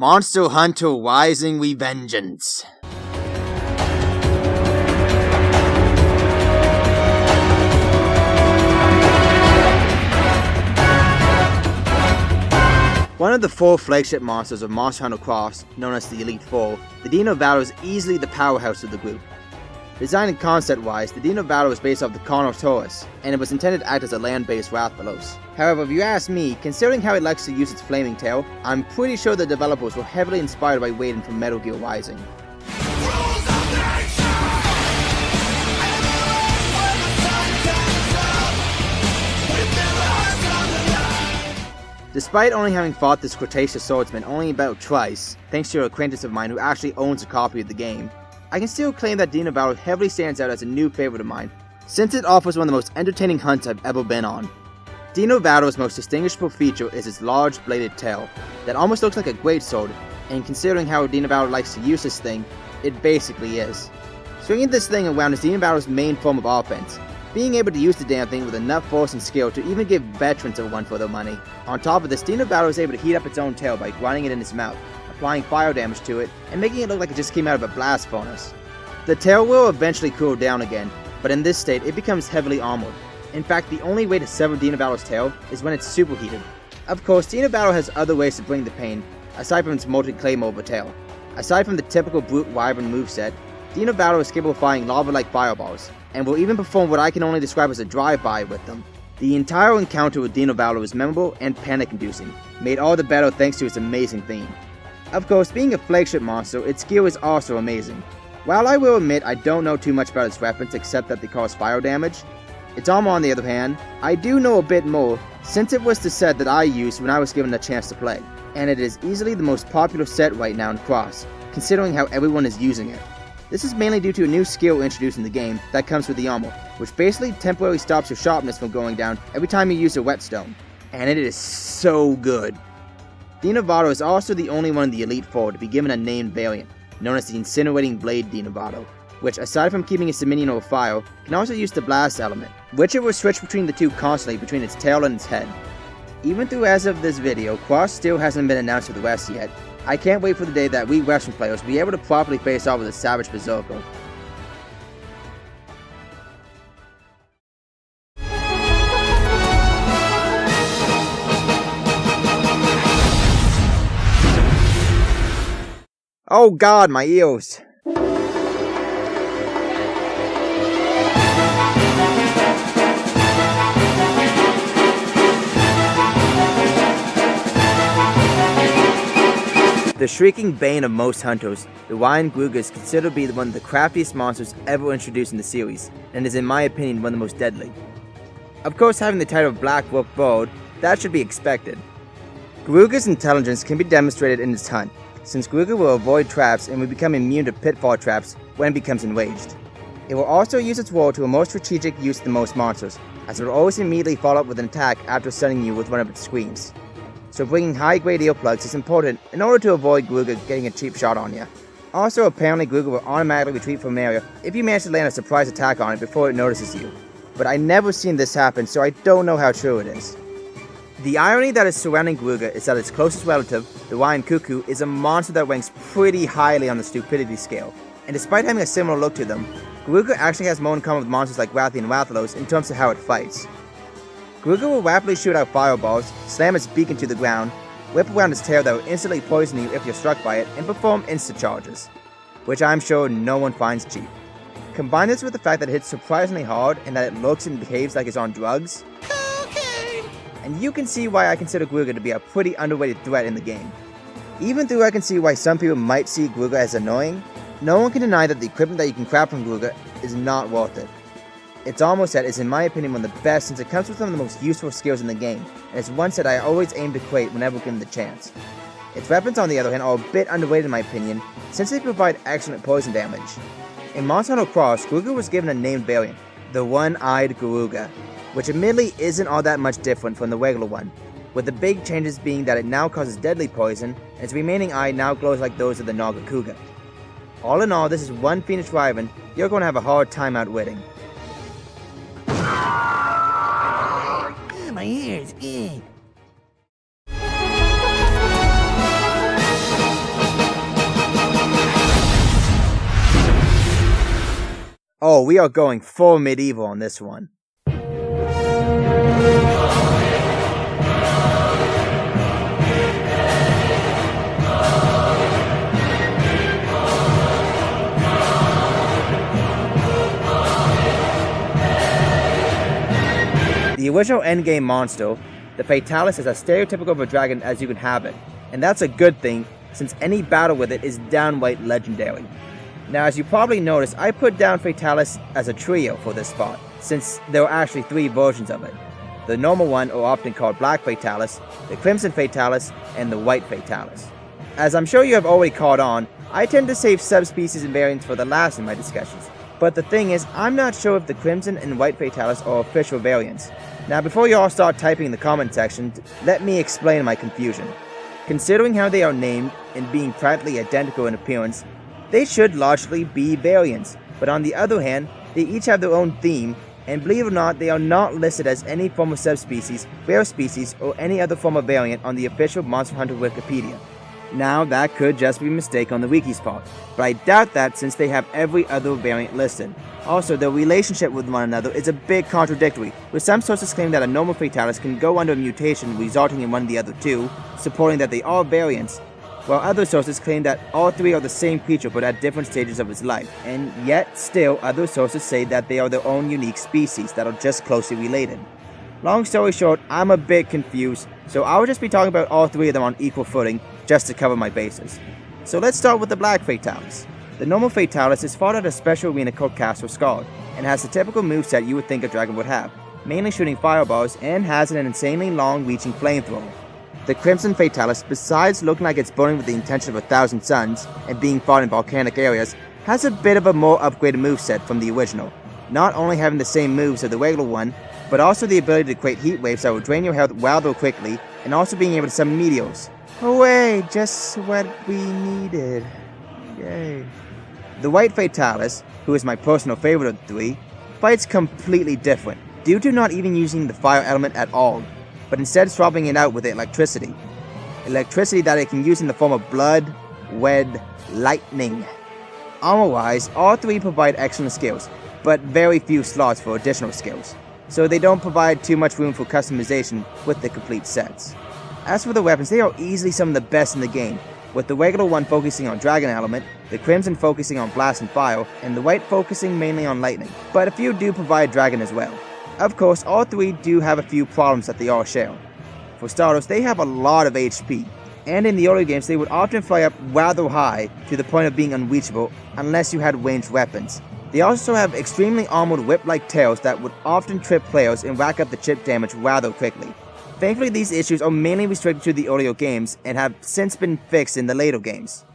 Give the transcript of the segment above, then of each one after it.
Monster Hunter Rising Revengeance. One of the 4 flagship monsters of Monster Hunter Cross, known as the Elite Four, the Dino Valor is easily the powerhouse of the group. Design and concept-wise, the Dino Valor was based off the Kondurow, and it was intended to act as a land-based Rathalos. However, if you ask me, considering how it likes to use its flaming tail, I'm pretty sure the developers were heavily inspired by Raiden from Metal Gear Rising. Despite only having fought this Cretaceous swordsman only about twice, thanks to an acquaintance of mine who actually owns a copy of the game, I can still claim that Dino Valor heavily stands out as a new favorite of mine, since it offers one of the most entertaining hunts I've ever been on. Dino Valor's most distinguishable feature is its large bladed tail, that almost looks like a greatsword, and considering how Dino Valor likes to use this thing, it basically is. Swinging this thing around is Dino Valor's main form of offense, being able to use the damn thing with enough force and skill to even give veterans a run for their money. On top of this, Dino Valor is able to heat up its own tail by grinding it in its mouth, applying fire damage to it, and making it look like it just came out of a blast furnace. The tail will eventually cool down again, but in this state it becomes heavily armored. In fact, the only way to sever Dino Valor's tail is when it's superheated. Of course, Dino Valor has other ways to bring the pain, aside from its multi-claymore tail. Aside from the typical brute wyvern moveset, Dino Valor is capable of firing lava-like fireballs, and will even perform what I can only describe as a drive-by with them. The entire encounter with Dino Valor is memorable and panic-inducing, made all the better thanks to its amazing theme. Of course, being a flagship monster, its skill is also amazing. While I will admit I don't know too much about its weapons except that they cause fire damage, its armor on the other hand, I do know a bit more, since it was the set that I used when I was given a chance to play, and it is easily the most popular set right now in Cross, considering how everyone is using it. This is mainly due to a new skill introduced in the game that comes with the armor, which basically temporarily stops your sharpness from going down every time you use a whetstone, and it is so good. Dino Valor is also the only one in the Elite Four to be given a named variant, known as the Incinerating Blade Dino Valor, which aside from keeping its dominion over fire, can also use the blast element, which it will switch between the two constantly between its tail and its head. Even though as of this video, Cross still hasn't been announced for the West yet, I can't wait for the day that we Western players will be able to properly face off with a savage berserker. Oh god, my ears! The shrieking bane of most hunters, the Ryan Gruger is considered to be one of the craftiest monsters ever introduced in the series, and is in my opinion one of the most deadly. Of course, having the title of Black Wolf Bird, that should be expected. Gruger's intelligence can be demonstrated in its hunt, since Gruger will avoid traps and will become immune to pitfall traps when it becomes enraged. It will also use its roar to a more strategic use than most monsters, as it will always immediately follow up with an attack after stunning you with one of its screams. So bringing high-grade earplugs is important in order to avoid Gruger getting a cheap shot on you. Also, apparently Gruger will automatically retreat from an area if you manage to land a surprise attack on it before it notices you. But I've never seen this happen, so I don't know how true it is. The irony that is surrounding Gruger is that its closest relative, the Ryan Cuckoo, is a monster that ranks pretty highly on the stupidity scale. And despite having a similar look to them, Gruger actually has more in common with monsters like Rathy and Rathalos in terms of how it fights. Gruger will rapidly shoot out fireballs, slam its beak into the ground, whip around its tail that will instantly poison you if you're struck by it, and perform insta-charges, which I'm sure no one finds cheap. Combine this with the fact that it hits surprisingly hard and that it looks and behaves like it's on drugs, and you can see why I consider Gruger to be a pretty underrated threat in the game. Even though I can see why some people might see Gruger as annoying, no one can deny that the equipment that you can craft from Gruger is not worth it. Its armor set is in my opinion one of the best since it comes with some of the most useful skills in the game, and it's one set I always aim to create whenever given the chance. Its weapons on the other hand are a bit underrated in my opinion, since they provide excellent poison damage. In Monster Hunter Cross, Gruger was given a named variant, the One-Eyed Garuga, which admittedly isn't all that much different from the regular one, with the big changes being that it now causes deadly poison, and its remaining eye now glows like those of the Nagakuga. All in all, this is one Phoenix Wyvern you're going to have a hard time outwitting. My ears, Oh, we are going full medieval on this one. The original endgame monster, the Fatalis, is as stereotypical of a dragon as you can have it, and that's a good thing since any battle with it is downright legendary. Now, as you probably noticed, I put down Fatalis as a trio for this spot, since there are actually 3 versions of it. The normal one, or often called Black Fatalis, the Crimson Fatalis, and the White Fatalis. As I'm sure you have already caught on, I tend to save subspecies and variants for the last in my discussions. But the thing is, I'm not sure if the Crimson and White Fatalis are official variants. Now, before you all start typing in the comment section, let me explain my confusion. Considering how they are named and being practically identical in appearance, they should largely be variants, but on the other hand, they each have their own theme, and believe it or not, they are not listed as any form of subspecies, rare species, or any other form of variant on the official Monster Hunter Wikipedia. Now, that could just be a mistake on the wiki's part, but I doubt that since they have every other variant listed. Also, their relationship with one another is a bit contradictory, with some sources claim that a normal Fatalis can go under a mutation resulting in one of the other 2, supporting that they are variants, while other sources claim that all 3 are the same creature but at different stages of its life, and yet still other sources say that they are their own unique species that are just closely related. Long story short, I'm a bit confused, so I'll just be talking about all 3 of them on equal footing, just to cover my bases. So let's start with the Black Fatalis. The normal Fatalis is fought at a special arena called Castle Scarred, and has the typical moveset you would think a dragon would have, mainly shooting fireballs, and has an insanely long-reaching flamethrower. The Crimson Fatalis, besides looking like it's burning with the intention of 1,000 suns, and being fought in volcanic areas, has a bit of a more upgraded moveset from the original, not only having the same moves as the regular one, but also the ability to create heat waves that will drain your health rather quickly, and also being able to summon meteors. Hooray, just what we needed. Yay. The White Fatalis, who is my personal favorite of the 3, fights completely different, due to not even using the fire element at all, but instead swapping it out with electricity. Electricity that it can use in the form of blood, red, lightning. Armor-wise, all 3 provide excellent skills, but very few slots for additional skills, so they don't provide too much room for customization with the complete sets. As for the weapons, they are easily some of the best in the game, with the regular one focusing on Dragon element, the Crimson focusing on Blast and Fire, and the White focusing mainly on Lightning, but a few do provide Dragon as well. Of course, all 3 do have a few problems that they all share. For starters, they have a lot of HP, and in the early games they would often fly up rather high to the point of being unreachable unless you had ranged weapons. They also have extremely armored whip-like tails that would often trip players and rack up the chip damage rather quickly. Thankfully, these issues are mainly restricted to the earlier games and have since been fixed in the later games.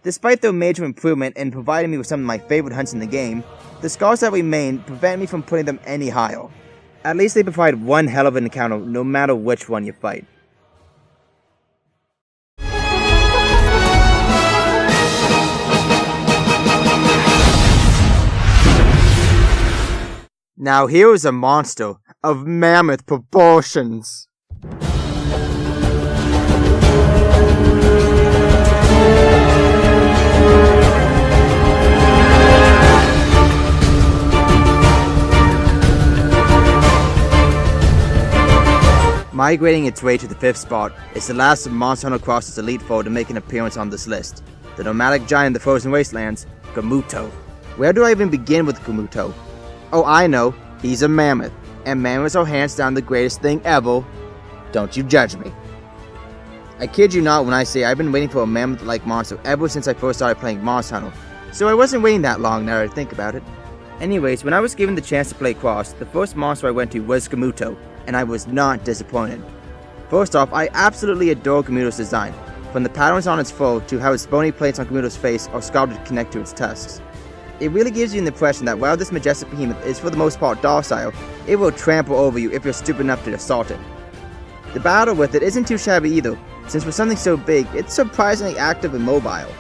Despite their major improvement in providing me with some of my favorite hunts in the game, the scars that remain prevent me from putting them any higher. At least they provide one hell of an encounter no matter which one you fight. Now here is a monster of mammoth proportions. Migrating its way to the 5th spot is the last of Monster Hunter Cross's elite foe to make an appearance on this list, the nomadic giant of the frozen wastelands, Gamuto. Where do I even begin with Gamuto? Oh, I know, he's a mammoth, and mammoths are hands down the greatest thing ever. Don't you judge me. I kid you not when I say I've been waiting for a mammoth-like monster ever since I first started playing Monster Hunter, so I wasn't waiting that long now that I think about it. Anyways, when I was given the chance to play Cross, the first monster I went to was Gamuto, and I was not disappointed. First off, I absolutely adore Gamuto's design, from the patterns on its fur to how its bony plates on Gamuto's face are sculpted to connect to its tusks. It really gives you the impression that while this majestic behemoth is for the most part docile, it will trample over you if you're stupid enough to assault it. The battle with it isn't too shabby either, since for something so big, it's surprisingly active and mobile.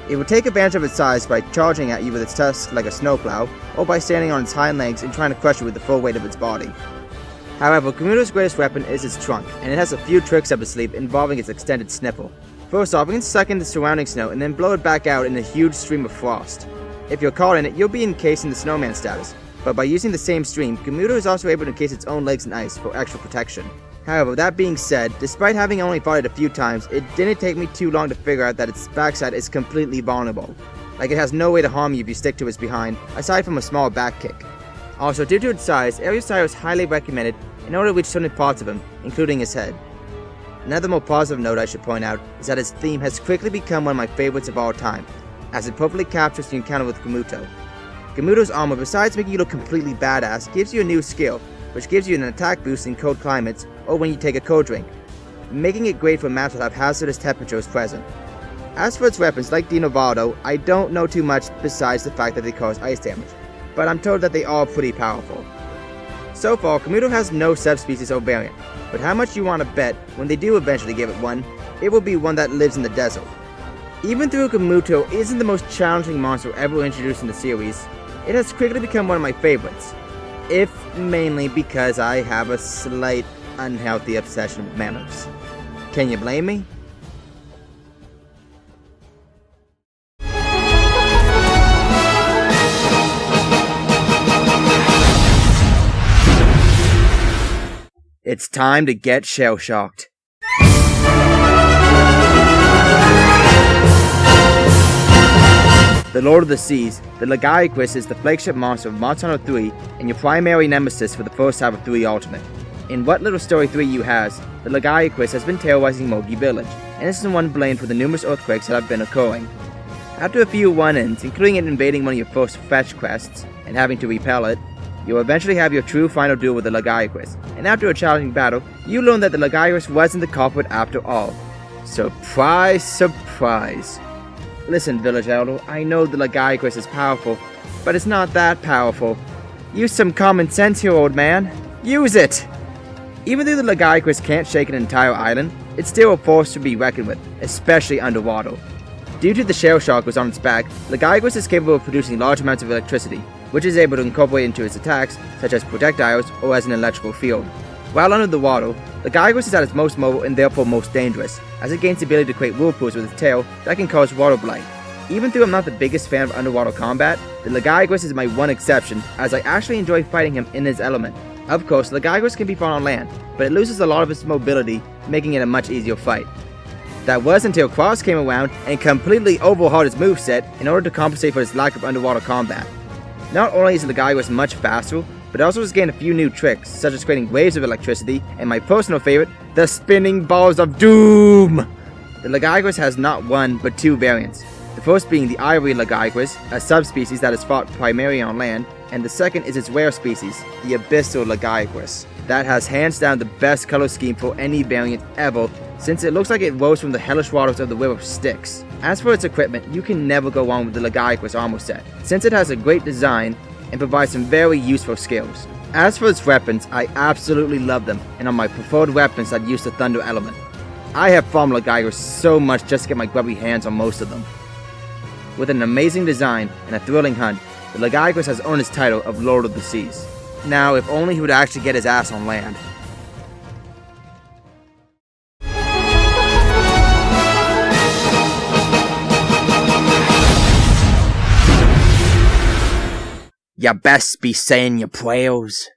It will take advantage of its size by charging at you with its tusks like a snowplow, or by standing on its hind legs and trying to crush you with the full weight of its body. However, Gamuto's greatest weapon is its trunk, and it has a few tricks up its sleeve involving its extended sniffle. First off, it can suck in the surrounding snow and then blow it back out in a huge stream of frost. If you're caught in it, you'll be encased in the snowman status, but by using the same stream, Kondurow is also able to encase its own legs in ice for extra protection. However, that being said, despite having only fought it a few times, it didn't take me too long to figure out that its backside is completely vulnerable. Like it has no way to harm you if you stick to its behind, aside from a small back kick. Also, due to its size, Arekkz is highly recommended in order to reach certain parts of him, including his head. Another more positive note I should point out is that its theme has quickly become one of my favorites of all time, as it perfectly captures the encounter with Kondurow. Konduro's armor, besides making you look completely badass, gives you a new skill, which gives you an attack boost in cold climates or when you take a cold drink, making it great for maps that have hazardous temperatures present. As for its weapons, like Dinovaldo, I don't know too much besides the fact that they cause ice damage, but I'm told that they are pretty powerful. So far, Kondurow has no subspecies or variant, but how much you want to bet when they do eventually give it one, it will be one that lives in the desert. Even though Kondurow isn't the most challenging monster ever introduced in the series, it has quickly become one of my favorites, if mainly because I have a slight unhealthy obsession with manners. Can you blame me? It's time to get shell-shocked. The Lord of the Seas, the Arekkz is the flagship monster of Monster Hunter 3 and your primary nemesis for the first half of 3 Ultimate. In what little story 3U has, the Arekkz has been terrorizing Mogi Village, and is the one blamed for the numerous earthquakes that have been occurring. After a few run-ins, including it invading one of your first fetch quests, and having to repel it, you'll eventually have your true final duel with the Arekkz, and after a challenging battle, you learn that the Arekkz wasn't the culprit after all. Surprise, surprise. Listen, Village Elder, I know the Arekkz is powerful, but it's not that powerful. Use some common sense here, old man. Use it! Even though the Arekkz can't shake an entire island, it's still a force to be reckoned with, especially underwater. Due to the shell shockers on its back, the Arekkz is capable of producing large amounts of electricity, which is able to incorporate into its attacks, such as projectiles or as an electrical field. While under the water, the Arekkz is at its most mobile and therefore most dangerous, as it gains the ability to create whirlpools with its tail that can cause water blight. Even though I'm not the biggest fan of underwater combat, the Arekkz is my one exception, as I actually enjoy fighting him in his element. Of course, the Arekkz can be fought on land, but it loses a lot of its mobility, making it a much easier fight. That was until Cross came around and completely overhauled its moveset in order to compensate for its lack of underwater combat. Not only is the Arekkz much faster, but also has gained a few new tricks, such as creating waves of electricity, and my personal favorite, the spinning balls of doom! The Arekkz has not one, but 2 variants. The first being the Ivory Arekkz, a subspecies that is fought primarily on land, and the second is its rare species, the Abyssal Arekkz. That has hands down the best color scheme for any variant ever, since it looks like it rose from the hellish waters of the River Styx. As for its equipment, you can never go wrong with the Arekkz armor set, since it has a great design and provides some very useful skills. As for its weapons, I absolutely love them, and are my preferred weapons that use the thunder element. I have farmed Arekkz so much just to get my grubby hands on most of them. With an amazing design and a thrilling hunt, the Arekkz has earned its title of Lord of the Seas. Now, if only he would actually get his ass on land. You best be saying your prayers.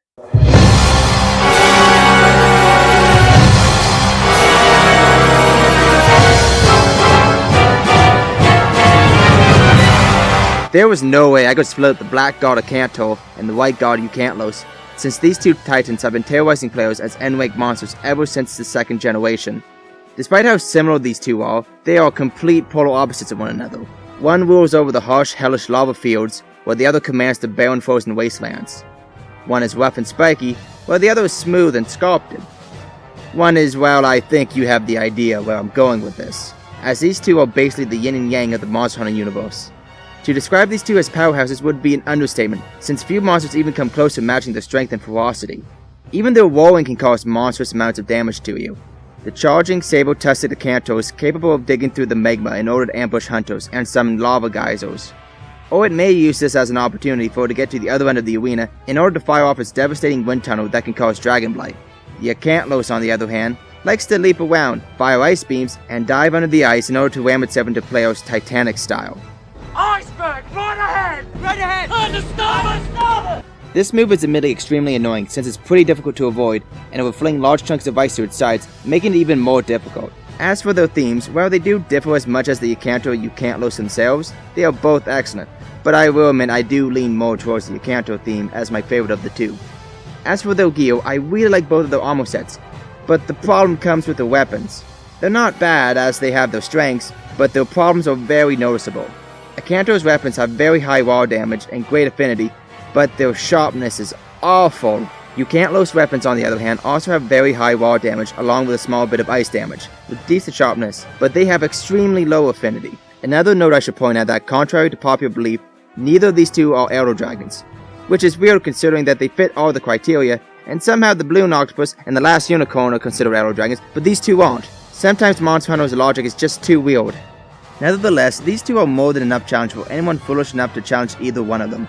There was no way I could split up the Black God of Kanto and the White God of Eucantlos, since these 2 titans have been terrorizing players as end-rank monsters ever since the 2nd generation. Despite how similar these 2 are, they are complete polar opposites of one another. One rules over the harsh, hellish lava fields, while the other commands the barren frozen wastelands. One is rough and spiky, while the other is smooth and sculpted. One is, well, I think you have the idea where I'm going with this, as these 2 are basically the yin and yang of the Monster Hunter universe. To describe these 2 as powerhouses would be an understatement, since few monsters even come close to matching their strength and ferocity. Even their roaring can cause monstrous amounts of damage to you. The charging saber-tusked Kanto is capable of digging through the magma in order to ambush hunters and summon lava geysers. Or it may use this as an opportunity for it to get to the other end of the arena in order to fire off its devastating wind tunnel that can cause dragon blight. The Eucantlos, on the other hand, likes to leap around, fire ice beams, and dive under the ice in order to ram itself into players Titanic style. Iceberg, right ahead! This move is admittedly extremely annoying since it's pretty difficult to avoid and it will fling large chunks of ice to its sides, making it even more difficult. As for their themes, while they do differ as much as the Akanto and Ukantless themselves, they are both excellent, but I will admit I do lean more towards the Akanto theme as my favorite of the two. As for their gear, I really like both of their armor sets, but the problem comes with their weapons. They're not bad as they have their strengths, but their problems are very noticeable. Akanto's weapons have very high raw damage and great affinity, but their sharpness is awful. Ukantless weapons on the other hand also have very high raw damage along with a small bit of ice damage, with decent sharpness, but they have extremely low affinity. Another note I should point out that contrary to popular belief, neither of these two are arrow dragons, which is weird considering that they fit all the criteria, and somehow the balloon octopus and the last unicorn are considered arrow dragons, but these two aren't. Sometimes Monster Hunter's logic is just too weird. Nevertheless, these two are more than enough challenge for anyone foolish enough to challenge either one of them.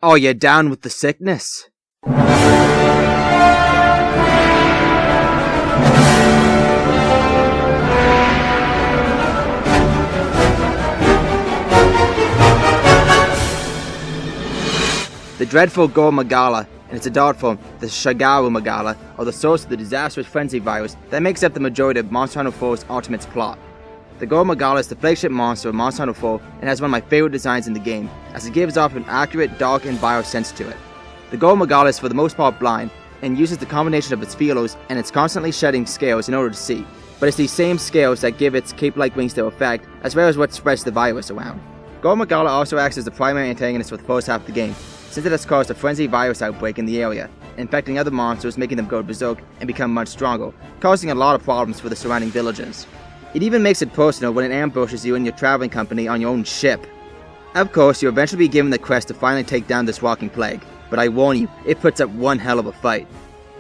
Are you down with the sickness? The dreadful Gormagala and its adult form, the Shagaru-Magala, are the source of the disastrous frenzy virus that makes up the majority of Monster Hunter 4's Ultimate's plot. The Gormagala is the flagship monster of Monster Hunter 4 and has one of my favorite designs in the game, as it gives off an accurate, dark, and bio sense to it. The Gormagala is for the most part blind, and uses the combination of its feelers and its constantly shedding scales in order to see, but it's these same scales that give its cape-like wings their effect, as well as what spreads the virus around. Gormagala also acts as the primary antagonist for the first half of the game, since it has caused a frenzy virus outbreak in the area, infecting other monsters, making them go berserk and become much stronger, causing a lot of problems for the surrounding villagers. It even makes it personal when it ambushes you and your traveling company on your own ship. Of course, you'll eventually be given the quest to finally take down this walking plague, but I warn you, it puts up one hell of a fight.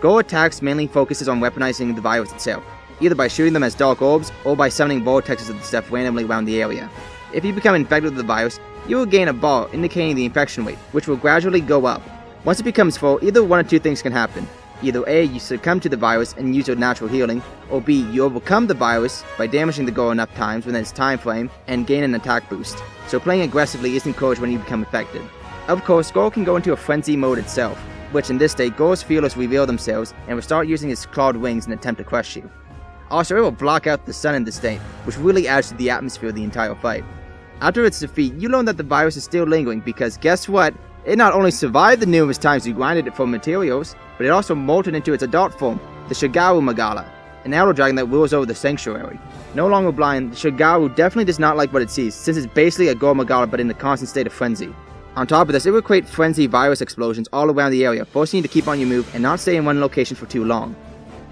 Go attacks mainly focuses on weaponizing the virus itself, either by shooting them as dark orbs or by summoning vortexes of the stuff randomly around the area. If you become infected with the virus, you will gain a bar indicating the infection rate, which will gradually go up. Once it becomes full, either one of two things can happen. Either A, you succumb to the virus and use your natural healing, or B, you overcome the virus by damaging the goal enough times within its time frame and gain an attack boost. So playing aggressively is encouraged when you become infected. Of course, Gore can go into a frenzy mode itself, which in this state Gore's feelers reveal themselves and will start using its clawed wings in an attempt to crush you. Also, it will block out the sun in this state, which really adds to the atmosphere of the entire fight. After its defeat, you learn that the virus is still lingering because guess what? It not only survived the numerous times you grinded it for materials, but it also molted into its adult form, the Shagaru-Magala, an arrow dragon that rules over the sanctuary. No longer blind, the Shagaru definitely does not like what it sees, since it's basically a Gormagala but in a constant state of frenzy. On top of this, it will create frenzy virus explosions all around the area, forcing you to keep on your move and not stay in one location for too long.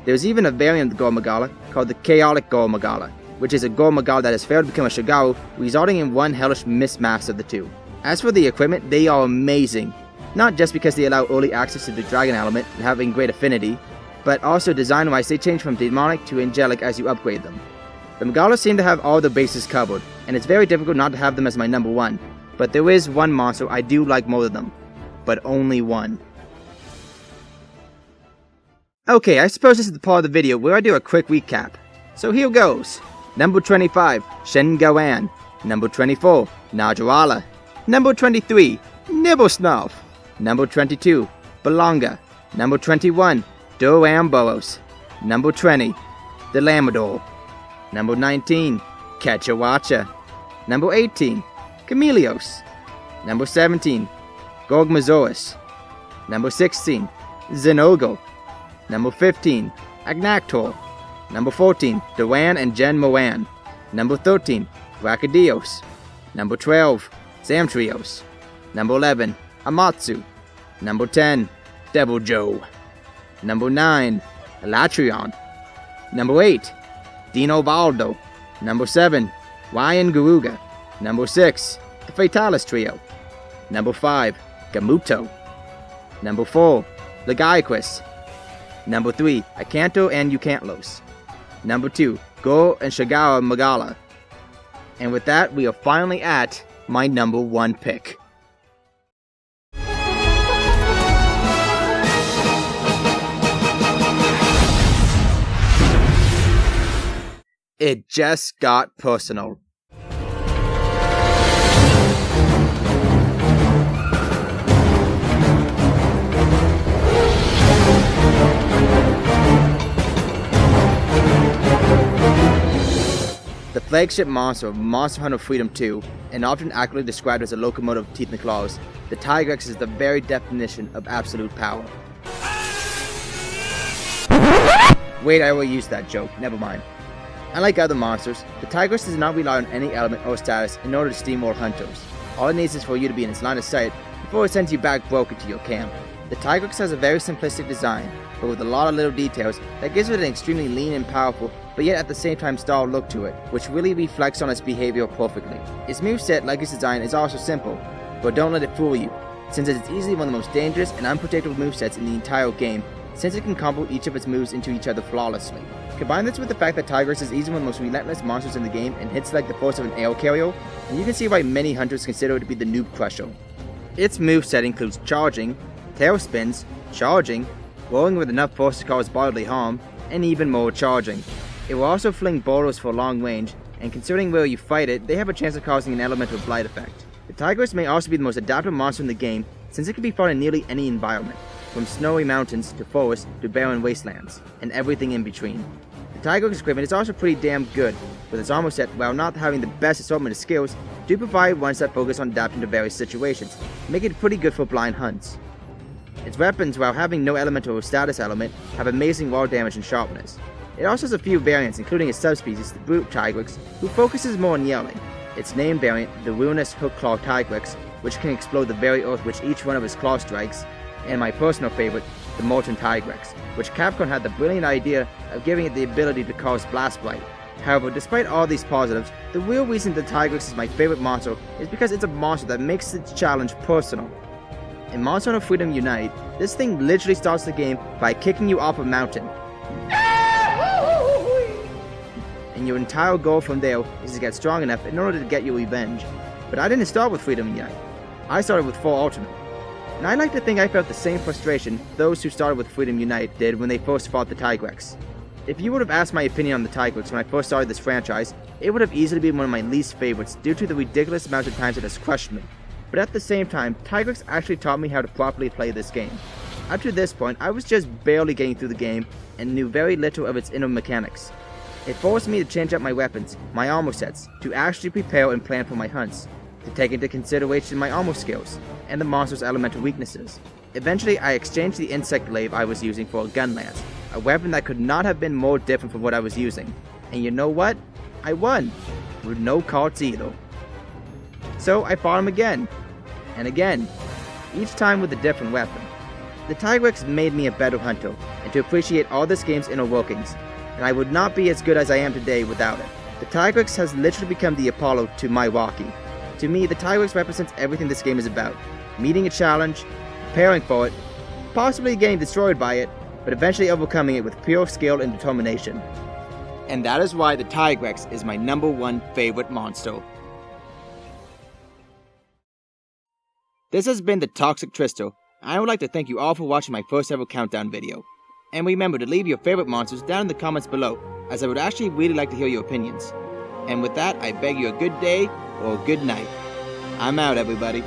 There's even a variant of the Gormagala called the Chaotic Gormagala, which is a Gormagala that has failed to become a Shagaru, resulting in one hellish mismatch of the two. As for the equipment, they are amazing. Not just because they allow early access to the dragon element and having great affinity, but also design-wise they change from demonic to angelic as you upgrade them. The Magalas seem to have all the bases covered, and it's very difficult not to have them as my number one, but there is one monster I do like more than them. But only one. Okay, I suppose this is the part of the video where I do a quick recap. So here goes. Number 25, Shengawan. Number 24, Najarala. Number 23, Nibblesnuff. Number 22, Belonga. Number 21, DRaGMaRe. Number 20, the Lamador. Number 19, Kachawacha. Number 18, Chameleos. Number 17, Gorgmazoris. Number 16, Zenogo. Number 15, Agnactor. Number 14, Duan and Gen Moan. Number 13, Rakadios. Number 12, Zamtrios. Number 11, Amatsu. Number 10, Devil Joe. Number 9, Elatrion. Number 8, Dino Baldo. Number 7, Ryan Garuga. Number 6, the Fatalis Trio. Number 5, Gamuto. Number 4, Legaicus. Number 3, Akanto and Ukantless. Number 2, Go and Shagaru-Magala. And with that, we are finally at my number 1 pick. It just got personal. The flagship monster of Monster Hunter Freedom 2, and often accurately described as a locomotive of teeth and claws, the Tigrex is the very definition of absolute power. Wait, I already used that joke, never mind. Unlike other monsters, the Tigrex does not rely on any element or status in order to steamroll hunters. All it needs is for you to be in its line of sight before it sends you back broken to your camp. The Tigrex has a very simplistic design, but with a lot of little details that gives it an extremely lean and powerful, but yet at the same time styled look to it, which really reflects on its behavior perfectly. Its moveset, like its design, is also simple, but don't let it fool you, since it is easily one of the most dangerous and unpredictable movesets in the entire game, since it can combo each of its moves into each other flawlessly. Combine this with the fact that Tigrex is easily one of the most relentless monsters in the game and hits like the force of an air carrier, and you can see why many hunters consider it to be the noob crusher. Its moveset includes charging, tail spins, charging, rolling with enough force to cause bodily harm, and even more charging. It will also fling boulders for long range, and considering where you fight it, they have a chance of causing an elemental blight effect. The Tigrex may also be the most adaptive monster in the game, since it can be found in nearly any environment, from snowy mountains to forests to barren wastelands, and everything in between. The Tigrex equipment is also pretty damn good, with its armor set, while not having the best assortment of skills, do provide ones that focus on adapting to various situations, making it pretty good for blind hunts. Its weapons, while having no elemental or status element, have amazing raw damage and sharpness. It also has a few variants, including its subspecies, the Brute Tigrex, who focuses more on yelling. Its name variant, the ruinous Hook Claw Tigrex, which can explode the very earth which each one of its claws strikes, and my personal favorite, the Molten Tigrex, which Capcom had the brilliant idea of giving it the ability to cause blast blight. However, despite all these positives, the real reason the Tigrex is my favorite monster is because it's a monster that makes its challenge personal. In Monster Hunter Freedom Unite, this thing literally starts the game by kicking you off a mountain. And your entire goal from there is to get strong enough in order to get your revenge. But I didn't start with Freedom Unite. I started with Full Ultimate. And I like to think I felt the same frustration those who started with Freedom Unite did when they first fought the Tigrex. If you would have asked my opinion on the Tigrex when I first started this franchise, it would have easily been one of my least favorites due to the ridiculous amount of times it has crushed me. But at the same time, Tigrex actually taught me how to properly play this game. Up to this point, I was just barely getting through the game and knew very little of its inner mechanics. It forced me to change up my weapons, my armor sets, to actually prepare and plan for my hunts, to take into consideration my armor skills, and the monster's elemental weaknesses. Eventually, I exchanged the insect glaive I was using for a gun lance, a weapon that could not have been more different from what I was using. And you know what? I won, with no cards either. So I fought him again, and again, each time with a different weapon. The Tigrex made me a better hunter, and to appreciate all this game's inner workings, and I would not be as good as I am today without it. The Tigrex has literally become the Apollo to my Rocky. To me, the Tigrex represents everything this game is about. Meeting a challenge, preparing for it, possibly getting destroyed by it, but eventually overcoming it with pure skill and determination. And that is why the Tigrex is my #1 favorite monster. This has been the Toxic Trister. I would like to thank you all for watching my first ever countdown video. And remember to leave your favorite monsters down in the comments below, as I would actually really like to hear your opinions. And with that, I beg you a good day or a good night. I'm out, everybody.